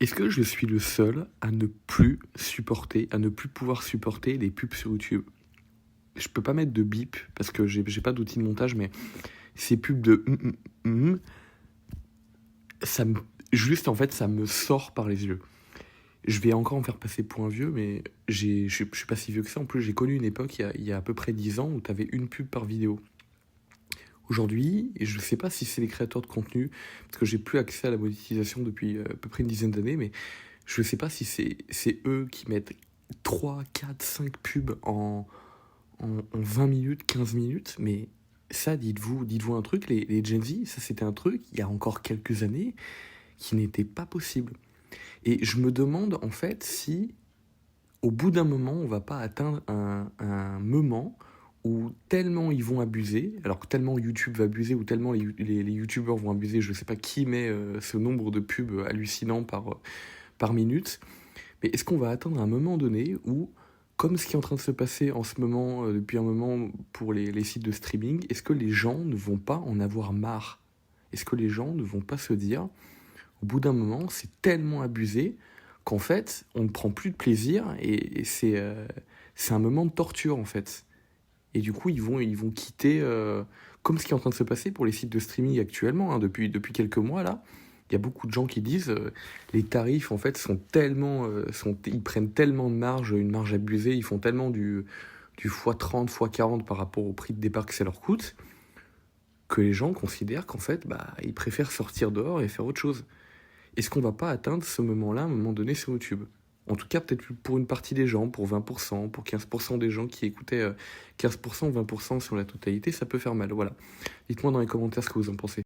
Est-ce que je suis le seul à ne plus supporter, à ne plus pouvoir supporter les pubs sur YouTube? Je peux pas mettre de bip parce que j'ai pas d'outil de montage, mais ces pubs de ça me, juste en fait, ça me sort par les yeux. Je vais encore en faire passer pour un vieux, mais je suis pas si vieux que ça. En plus, j'ai connu une époque, il y a à peu près 10 ans, où t'avais une pub par vidéo. Aujourd'hui, et je sais pas si c'est les créateurs de contenu, parce que j'ai plus accès à la monétisation depuis à peu près une dizaine d'années, mais je sais pas si c'est eux qui mettent 3 4 5 pubs en 20 minutes, 15 minutes, mais ça, dites-vous un truc, les Gen Z, ça c'était un truc, il y a encore quelques années, qui n'était pas possible. Et je me demande en fait si, au bout d'un moment, on va pas atteindre un moment où tellement ils vont abuser, alors que tellement YouTube va abuser, ou tellement les YouTubeurs vont abuser, je sais pas qui met ce nombre de pubs hallucinant par minute, mais est-ce qu'on va atteindre un moment donné où, comme ce qui est en train de se passer en ce moment, depuis un moment pour les sites de streaming, est-ce que les gens ne vont pas en avoir marre? Est-ce que les gens ne vont pas se dire, au bout d'un moment, c'est tellement abusé qu'en fait, on ne prend plus de plaisir et c'est un moment de torture en fait. Et du coup, ils vont quitter, comme ce qui est en train de se passer pour les sites de streaming actuellement, hein, depuis quelques mois là. Il y a beaucoup de gens qui disent les tarifs en fait sont tellement, ils prennent tellement de marge, une marge abusée, ils font tellement du x30, x40 par rapport au prix de départ que ça leur coûte, que les gens considèrent qu'en fait, bah, ils préfèrent sortir dehors et faire autre chose. Est-ce qu'on va pas atteindre ce moment-là à un moment donné sur YouTube? En tout cas, peut-être pour une partie des gens, pour 20%, pour 15% des gens qui écoutaient 15%, 20% sur la totalité, ça peut faire mal. Voilà. Dites-moi dans les commentaires ce que vous en pensez.